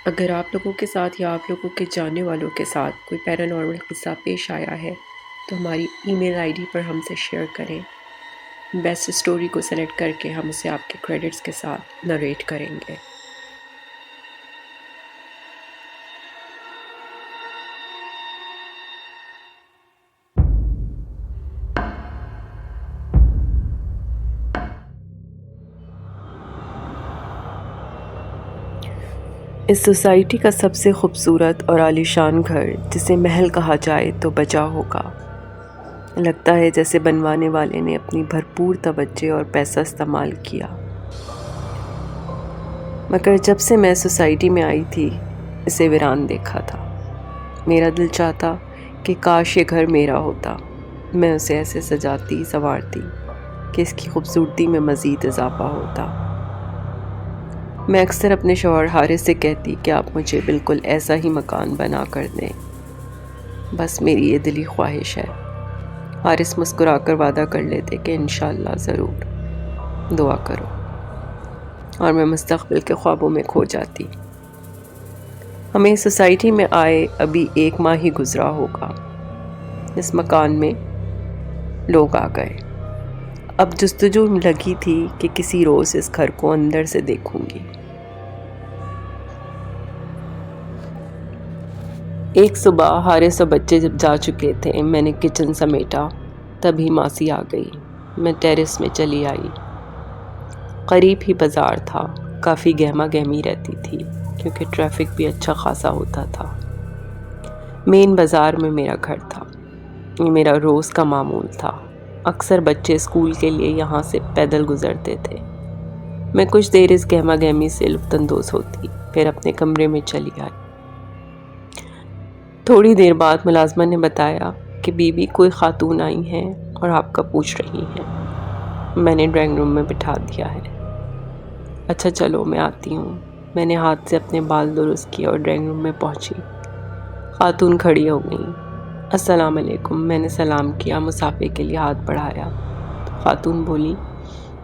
اگر آپ لوگوں کے ساتھ یا آپ لوگوں کے جاننے والوں کے ساتھ کوئی پیرانارمل قصہ پیش آیا ہے تو ہماری ای میل آئی ڈی پر ہم سے شیئر کریں۔ بیسٹ اسٹوری کو سلیکٹ کر کے ہم اسے آپ کے کریڈٹس کے ساتھ نریٹ کریں گے۔ اس سوسائٹی کا سب سے خوبصورت اور عالیشان گھر جسے محل کہا جائے تو بچا ہوگا۔ لگتا ہے جیسے بنوانے والے نے اپنی بھرپور توجہ اور پیسہ استعمال کیا۔ مگر جب سے میں سوسائٹی میں آئی تھی اسے ویران دیکھا تھا۔ میرا دل چاہتا کہ کاش یہ گھر میرا ہوتا، میں اسے ایسے سجاتی سنوارتی کہ اس کی خوبصورتی میں مزید اضافہ ہوتا۔ میں اکثر اپنے شوہر حارث سے کہتی کہ آپ مجھے بالکل ایسا ہی مکان بنا کر دیں، بس میری یہ دلی خواہش ہے۔ حارث مسکرا کر وعدہ کر لیتے کہ انشاءاللہ ضرور، دعا کرو، اور میں مستقبل کے خوابوں میں کھو جاتی۔ ہمیں سوسائٹی میں آئے ابھی 1 ماہ ہی گزرا ہوگا۔ اس مکان میں لوگ آ گئے۔ اب جستجو لگی تھی کہ کسی روز اس گھر کو اندر سے دیکھوں گی۔ ایک صبح حارث اور بچے جب جا چکے تھے، میں نے کچن سمیٹا، تبھی ماسی آ گئی۔ میں ٹیرس میں چلی آئی۔ قریب ہی بازار تھا، کافی گہما گہمی رہتی تھی کیونکہ ٹریفک بھی اچھا خاصا ہوتا تھا۔ مین بازار میں میرا گھر تھا۔ یہ میرا روز کا معمول تھا۔ اکثر بچے اسکول کے لیے یہاں سے پیدل گزرتے تھے۔ میں کچھ دیر اس گہما گہمی سے لطف اندوز ہوتی، پھر اپنے کمرے میں چلی آئی۔ تھوڑی دیر بعد ملازمہ نے بتایا کہ بی بی کوئی خاتون آئی ہیں اور آپ کا پوچھ رہی ہیں۔ میں نے ڈرائنگ روم میں بٹھا دیا ہے۔ اچھا چلو میں آتی ہوں۔ میں نے ہاتھ سے اپنے بال درست کیے اور ڈرائنگ روم میں پہنچی۔ خاتون کھڑی ہو گئی۔ السلام علیکم۔ میں نے سلام کیا، مسافے کے لیے ہاتھ بڑھایا تو خاتون بولی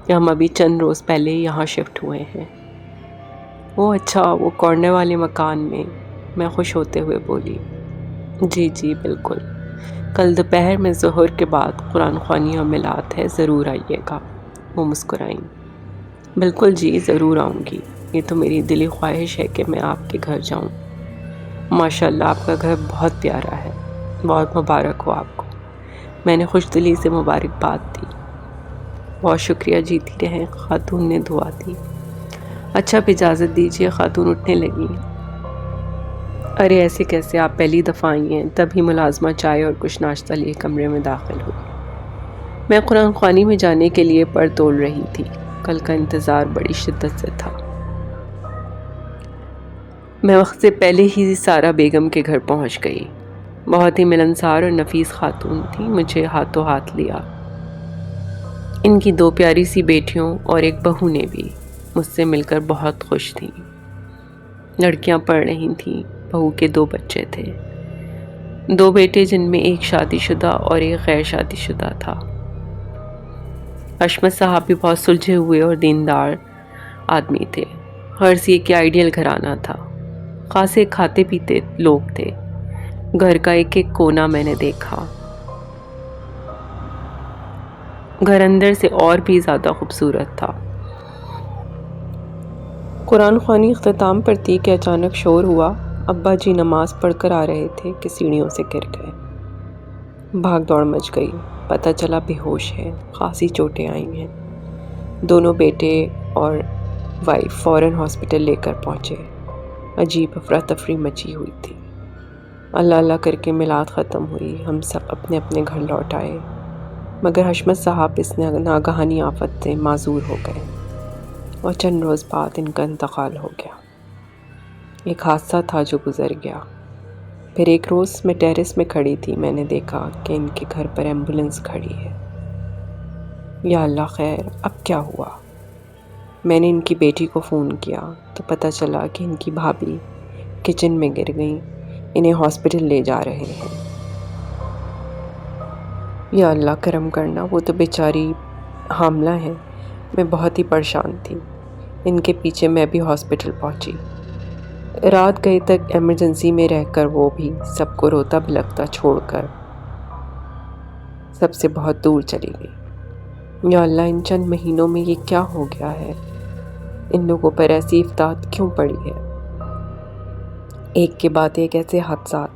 کہ ہم ابھی چند روز پہلے یہاں شفٹ ہوئے ہیں۔ وہ اچھا، وہ کارنر والے مکان میں؟ میں خوش ہوتے ہوئے بولی جی جی بالکل، کل دوپہر میں ظہر کے بعد قرآن خوانی اور میلاد ہے، ضرور آئیے گا۔ وہ مسکرائیں۔ بالکل جی، ضرور آؤں گی۔ یہ تو میری دلی خواہش ہے کہ میں آپ کے گھر جاؤں۔ ماشاءاللہ آپ کا گھر بہت پیارا ہے، بہت مبارک ہو آپ کو۔ میں نے خوش دلی سے مبارکباد دی۔ بہت شکریہ، جیتی رہیں۔ خاتون نے دعا دی۔ اچھا اب اجازت دیجیے۔ خاتون اٹھنے لگی۔ ارے ایسے کیسے، آپ پہلی دفعہ آئی ہیں؟ تبھی ملازمہ چائے اور کچھ ناشتہ لیے کمرے میں داخل ہوئی۔ میں قرآن خوانی میں جانے کے لیے پر تول رہی تھی۔ کل کا انتظار بڑی شدت سے تھا۔ میں وقت سے پہلے ہی سارا بیگم کے گھر پہنچ گئی۔ بہت ہی ملنسار اور نفیس خاتون تھی، مجھے ہاتھوں ہاتھ لیا۔ ان کی 2 پیاری سی بیٹیوں اور ایک بہو نے بھی مجھ سے مل کر بہت خوش تھیں۔ لڑکیاں پڑھ رہی تھیں، بہو کے 2 بچے تھے، 2 بیٹے جن میں ایک شادی شدہ اور ایک غیر شادی شدہ تھا۔ حشمت صاحب بھی بہت سلجھے ہوئے اور دیندار آدمی تھے۔ غرض یہ کہ آئیڈیل گھرانہ تھا، خاصے کھاتے پیتے لوگ تھے۔ گھر کا ایک ایک کونا میں نے دیکھا۔ گھر اندر سے اور بھی زیادہ خوبصورت تھا۔ قرآن خوانی اختتام پر تھی کہ اچانک شور ہوا۔ ابا جی نماز پڑھ کر آ رہے تھے کہ سیڑھیوں سے گر گئے۔ بھاگ دوڑ مچ گئی، پتہ چلا بے ہوش ہے، خاصی چوٹیں آئی ہیں۔ دونوں بیٹے اور وائف فوراً ہاسپٹل لے کر پہنچے۔ عجیب افراتفری مچی ہوئی تھی۔ اللہ اللہ کر کے میلاد ختم ہوئی، ہم سب اپنے اپنے گھر لوٹ آئے، مگر حشمت صاحب اس ناگہانی آفت سے معذور ہو گئے اور چند روز بعد ان کا انتقال ہو گیا۔ ایک حادثہ تھا جو گزر گیا۔ پھر ایک روز میں ٹیرس میں کھڑی تھی، میں نے دیکھا کہ ان کے گھر پر ایمبولنس کھڑی ہے۔ یا اللہ خیر، اب کیا ہوا؟ میں نے ان کی بیٹی کو فون کیا تو پتہ چلا کہ ان کی بھابھی کچن میں گر گئیں، انہیں ہاسپٹل لے جا رہے ہیں۔ یا اللہ کرم کرنا، وہ تو بیچاری حاملہ ہیں۔ میں بہت ہی پریشان تھی۔ ان کے پیچھے میں بھی ہاسپٹل پہنچی۔ رات گئے تک ایمرجنسی میں رہ کر وہ بھی سب کو روتا بلکتا چھوڑ کر سب سے بہت دور چلی گئی۔ یا اللہ، ان چند مہینوں میں یہ کیا ہو گیا ہے؟ ان لوگوں پر ایسی افتاد کیوں پڑی ہے؟ ایک کے بعد ایک ایسے حادثات،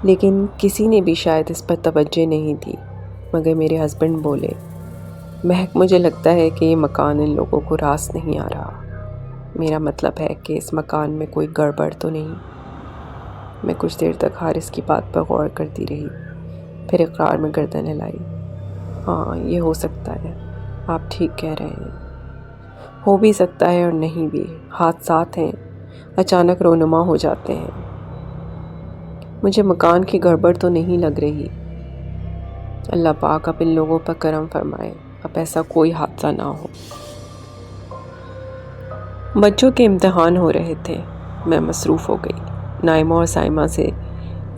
لیکن کسی نے بھی شاید اس پر توجہ نہیں دی مگر میرے ہسبینڈ بولے، مہک مجھے لگتا ہے کہ یہ مکان ان لوگوں کو راس نہیں آ رہا۔ میرا مطلب ہے کہ اس مکان میں کوئی گڑبڑ تو نہیں۔ میں کچھ دیر تک حارث کی بات پر غور کرتی رہی، پھر اقرار میں گردن ہلائی۔ ہاں، یہ ہو سکتا ہے، آپ ٹھیک کہہ رہے ہیں، ہو بھی سکتا ہے اور نہیں بھی۔ حادثات ہیں، اچانک رونما ہو جاتے ہیں۔ مجھے مکان کی گڑبڑ تو نہیں لگ رہی۔ اللہ پاک اب ان لوگوں پر کرم فرمائے، اب ایسا کوئی حادثہ نہ ہو۔ بچوں کے امتحان ہو رہے تھے، میں مصروف ہو گئی۔ نائمہ اور سائمہ سے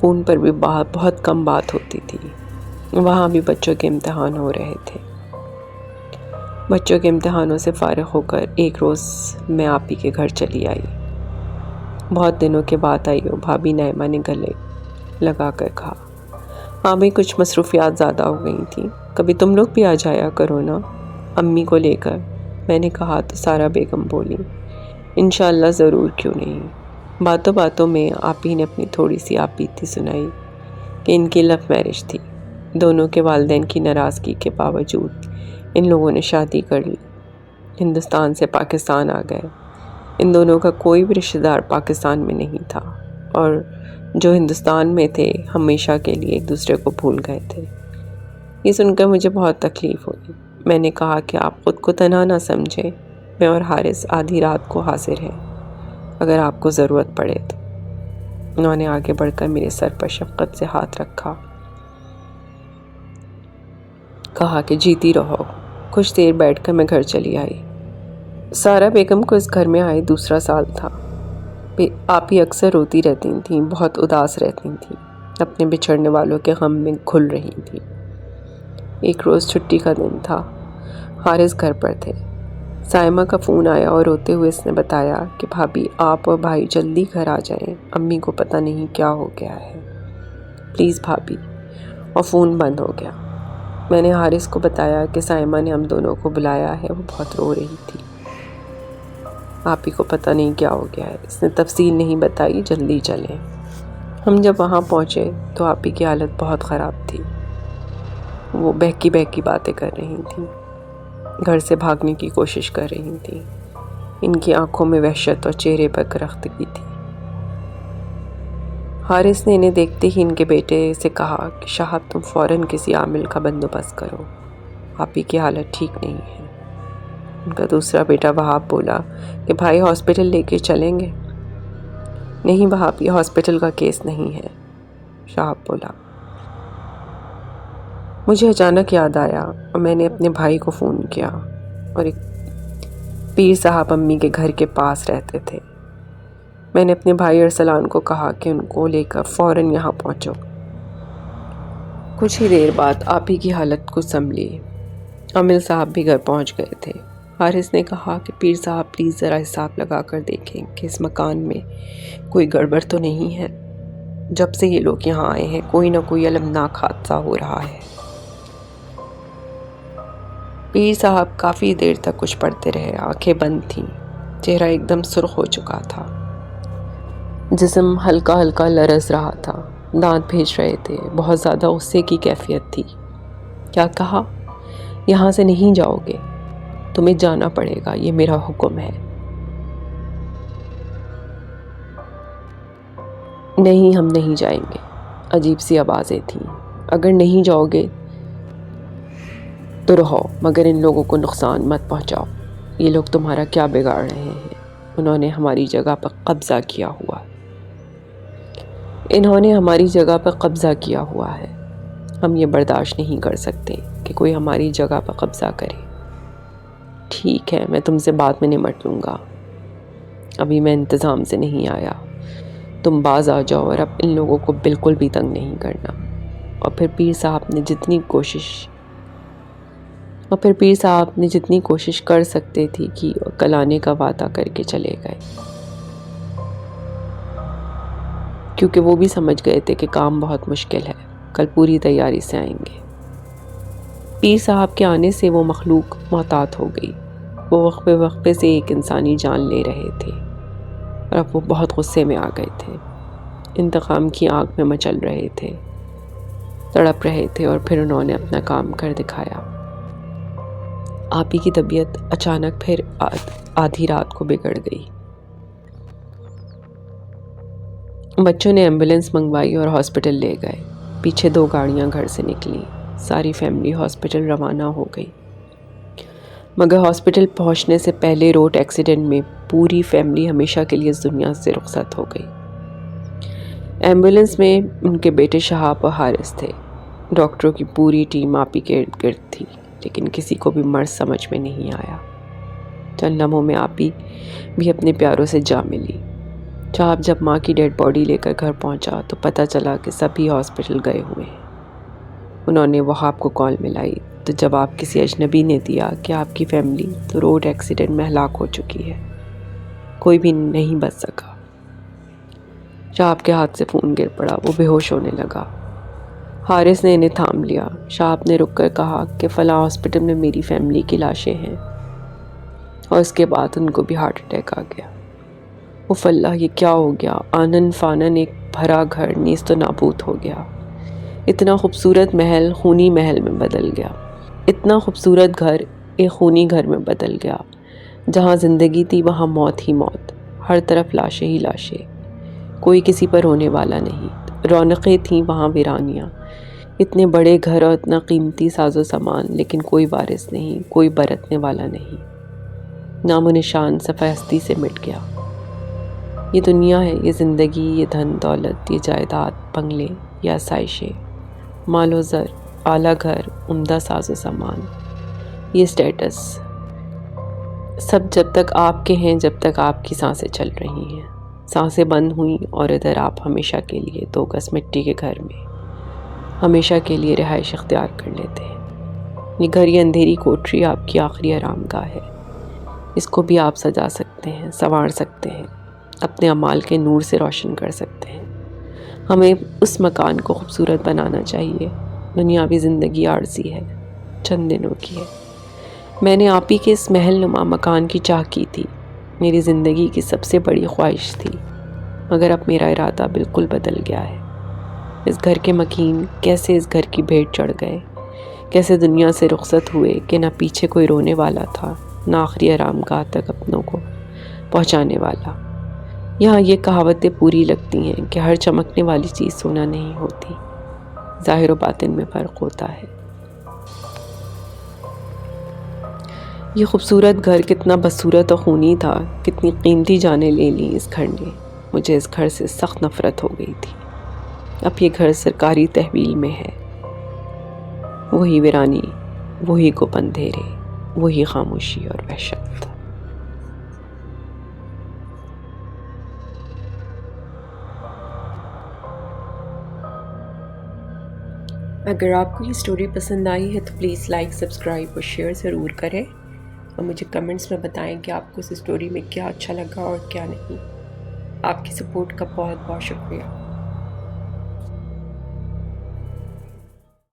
فون پر بھی بہت کم بات ہوتی تھی، وہاں بھی بچوں کے امتحان ہو رہے تھے۔ بچوں کے امتحانوں سے فارغ ہو کر ایک روز میں آپی کے گھر چلی آئی۔ بہت دنوں کے بعد آئی ہو، بھابھی نائمہ نے گلے لگا کر کہا۔ ہاں بھی کچھ مصروفیات زیادہ ہو گئی تھیں، کبھی تم لوگ بھی آ جایا کرو نا امی کو لے کر۔ میں نے کہا تو سارا بیگم بولی، انشاءاللہ ضرور، کیوں نہیں۔ باتوں باتوں میں آپی نے اپنی تھوڑی سی آپ بیتی سنائی کہ ان کی لو میرج تھی، دونوں کے والدین کی ناراضگی کے باوجود ان لوگوں نے شادی کر لی، ہندوستان سے پاکستان آ گئے۔ ان دونوں کا کوئی بھی رشتہ دار پاکستان میں نہیں تھا، اور جو ہندوستان میں تھے ہمیشہ کے لیے ایک دوسرے کو بھول گئے تھے۔ یہ سن کر مجھے بہت تکلیف ہوئی۔ میں نے کہا کہ آپ خود کو تنہا نہ سمجھیں، میں اور حارث آدھی رات کو حاضر ہیں اگر آپ کو ضرورت پڑے تو۔ انہوں نے آگے بڑھ کر میرے سر پر شفقت سے ہاتھ رکھا، کہا کہ جیتی رہو۔ کچھ دیر بیٹھ کر میں گھر چلی آئی۔ سارا بیگم کو اس گھر میں آئے دوسرا سال تھا۔ آپ ہی اکثر روتی رہتی تھیں، بہت اداس رہتی تھیں، اپنے بچھڑنے والوں کے غم میں گھل رہی تھیں۔ ایک روز چھٹی کا دن تھا، حارث گھر پر تھے۔ سائمہ کا فون آیا اور روتے ہوئے اس نے بتایا کہ بھابھی آپ اور بھائی جلدی گھر آ جائیں، امی کو پتہ نہیں کیا ہو گیا ہے، پلیز بھابھی۔ اور فون بند ہو گیا۔ میں نے حارث کو بتایا کہ سائمہ نے ہم دونوں کو بلایا ہے، وہ بہت رو رہی تھی، آپ ہی کو پتہ نہیں کیا ہو گیا ہے۔ اس نے تفصیل نہیں بتائی، جلدی چلیں۔ ہم جب وہاں پہنچے تو آپ ہی کی حالت بہت خراب تھی، وہ بہکی بہکی باتیں کر رہی تھیں، گھر سے بھاگنے کی کوشش کر رہی تھیں۔ ان کی آنکھوں میں وحشت اور چہرے پر کرختگی تھی۔ حارث نے انہیں دیکھتے ہی ان کے بیٹے سے کہا کہ شاہد تم فوراً کسی عامل کا بندوبست کرو، آپ ہی کی حالت ٹھیک نہیں ہے۔ ان کا دوسرا بیٹا وہاب بولا کہ بھائی ہاسپٹل لے کے چلیں گے۔ نہیں وہاب، یہ ہاسپٹل کا کیس نہیں ہے، شاہد بولا۔ مجھے اچانک یاد آیا اور میں نے اپنے بھائی کو فون کیا، اور ایک پیر صاحب امی کے گھر کے پاس رہتے تھے۔ میں نے اپنے بھائی ارسلان کو کہا کہ ان کو لے کر فوراً یہاں پہنچو۔ کچھ ہی دیر بعد آپ ہی کی حالت کچھ سنبھلی، عامل صاحب بھی گھر پہنچ گئے تھے۔ حارث نے کہا کہ پیر صاحب پلیز ذرا حساب لگا کر دیکھیں کہ اس مکان میں کوئی گڑبڑ تو نہیں ہے، جب سے یہ لوگ یہاں آئے ہیں کوئی نہ کوئی المناک حادثہ ہو رہا ہے۔ پیر صاحب کافی دیر تک کچھ پڑھتے رہے، آنکھیں بند تھیں، چہرہ ایک دم سرخ ہو چکا تھا، جسم ہلکا ہلکا لرز رہا تھا، دانت بھیج رہے تھے، بہت زیادہ غصے کی کیفیت تھی۔ کیا کہا؟ یہاں سے نہیں جاؤ گے، تمہیں جانا پڑے گا، یہ میرا حکم ہے۔ نہیں، ہم نہیں جائیں گے، عجیب سی آوازیں تھیں۔ اگر نہیں جاؤ گے تو رہو، مگر ان لوگوں کو نقصان مت پہنچاؤ، یہ لوگ تمہارا کیا بگاڑ رہے ہیں، انہوں نے ہماری جگہ پر قبضہ کیا ہوا ہے، ہم یہ برداشت نہیں کر سکتے کہ کوئی ہماری جگہ پر قبضہ کرے۔ ٹھیک ہے، میں تم سے بعد میں نمٹ لوں گا، ابھی میں انتظام سے نہیں آیا، تم باز آ جاؤ اور اب ان لوگوں کو بالکل بھی تنگ نہیں کرنا۔ اور پھر پیر صاحب نے جتنی کوشش کر سکتے تھی کہ کل آنے کا وعدہ کر کے چلے گئے۔ کیونکہ وہ بھی سمجھ گئے تھے کہ کام بہت مشکل ہے، کل پوری تیاری سے آئیں گے۔ پیر صاحب کے آنے سے وہ مخلوق محتاط ہو گئی۔ وہ وقفے وقفے سے ایک انسانی جان لے رہے تھے اور اب وہ بہت غصے میں آ گئے تھے، انتقام کی آگ میں مچل رہے تھے، تڑپ رہے تھے، اور پھر انہوں نے اپنا کام کر دکھایا۔ آپی کی طبیعت اچانک پھر آدھی رات کو بگڑ گئی۔ بچوں نے ایمبولینس منگوائی اور ہاسپٹل لے گئے۔ پیچھے 2 گاڑیاں گھر سے نکلی، ساری فیملی ہاسپٹل روانہ ہو گئی۔ مگر ہاسپٹل پہنچنے سے پہلے روڈ ایکسیڈنٹ میں پوری فیملی ہمیشہ کے لیے اس دنیا سے رخصت ہو گئی۔ ایمبولینس میں ان کے بیٹے شہاب اور حارث تھے۔ ڈاکٹروں کی پوری ٹیم آپی کے ارد گرد تھی، لیکن کسی کو بھی مرض سمجھ میں نہیں آیا۔ چند لمحوں میں آپی بھی اپنے پیاروں سے جا ملی۔ شہاب جب ماں کی ڈیڈ باڈی لے کر گھر پہنچا تو پتہ چلا کہ سبھی ہاسپٹل گئے ہوئے ہیں۔ انہوں نے وہاب کو کال ملائی تو جواب کسی اجنبی نے دیا کہ آپ کی فیملی تو روڈ ایکسیڈنٹ میں ہلاک ہو چکی ہے، کوئی بھی نہیں بچ سکا۔ شہاب کے ہاتھ سے فون گر پڑا، وہ بے ہوش ہونے لگا۔ حارث نے انہیں تھام لیا۔ شہاب نے رک کر کہا کہ فلاں ہاسپٹل میں میری فیملی کی لاشیں ہیں، اور اس کے بعد ان کو بھی ہارٹ اٹیک آ گیا۔ اف اللہ، یہ کیا ہو گیا؟ آنن فانن ایک بھرا گھر نیست و نابود ہو گیا۔ اتنا خوبصورت محل خونی محل میں بدل گیا۔ اتنا خوبصورت گھر ایک خونی گھر میں بدل گیا۔ جہاں زندگی تھی وہاں موت ہی موت، ہر طرف لاشیں ہی لاشیں، کوئی کسی پر رونے والا نہیں۔ رونقیں تھیں وہاں ویرانیاں، اتنے بڑے گھر اور اتنا قیمتی ساز و سامان، لیکن کوئی وارث نہیں، کوئی برتنے والا نہیں۔ نام و نشان صفحہ ہستی سے مٹ گیا۔ یہ دنیا ہے، یہ زندگی، یہ دھن دولت، یہ جائیداد، بنگلے، یہ آسائشیں، مال و زر، اعلیٰ گھر، عمدہ ساز و سامان، یہ اسٹیٹس، سب جب تک آپ کے ہیں، جب تک آپ کی سانسیں چل رہی ہیں۔ سانسیں بند ہوئیں اور ادھر آپ ہمیشہ کے لیے 2 گز مٹی کے گھر میں ہمیشہ کے لیے رہائش اختیار کر لیتے ہیں۔ یہ گھر، یہ اندھیری کوٹری آپ کی آخری آرام گاہ ہے۔ اس کو بھی آپ سجا سکتے ہیں، سنوار سکتے ہیں، اپنے اعمال کے نور سے روشن کر سکتے ہیں۔ ہمیں اس مکان کو خوبصورت بنانا چاہیے۔ دنیاوی زندگی عارضی ہے، چند دنوں کی ہے۔ میں نے آپ ہی کے اس محل نما مکان کی چاہ کی تھی، میری زندگی کی سب سے بڑی خواہش تھی، مگر اب میرا ارادہ بالکل بدل گیا ہے۔ اس گھر کے مکین کیسے اس گھر کی بھیٹ چڑھ گئے، کیسے دنیا سے رخصت ہوئے کہ نہ پیچھے کوئی رونے والا تھا، نہ آخری آرام گاہ تک اپنوں کو پہنچانے والا۔ یہاں یہ کہاوتیں پوری لگتی ہیں کہ ہر چمکنے والی چیز سونا نہیں ہوتی، ظاہر و باطن میں فرق ہوتا ہے۔ یہ خوبصورت گھر کتنا بدصورت اور خونی تھا، کتنی قیمتی جانیں لے لیں اس گھر نے۔ مجھے اس گھر سے سخت نفرت ہو گئی تھی۔ اب یہ گھر سرکاری تحویل میں ہے۔ وہی ویرانی، وہی گپ اندھیرے، وہی خاموشی اور وحشت۔ اگر آپ کو یہ سٹوری پسند آئی ہے تو پلیز لائک، سبسکرائب اور شیئر ضرور کریں، اور مجھے کمنٹس میں بتائیں کہ آپ کو اس سٹوری میں کیا اچھا لگا اور کیا نہیں۔ آپ کی سپورٹ کا بہت بہت شکریہ۔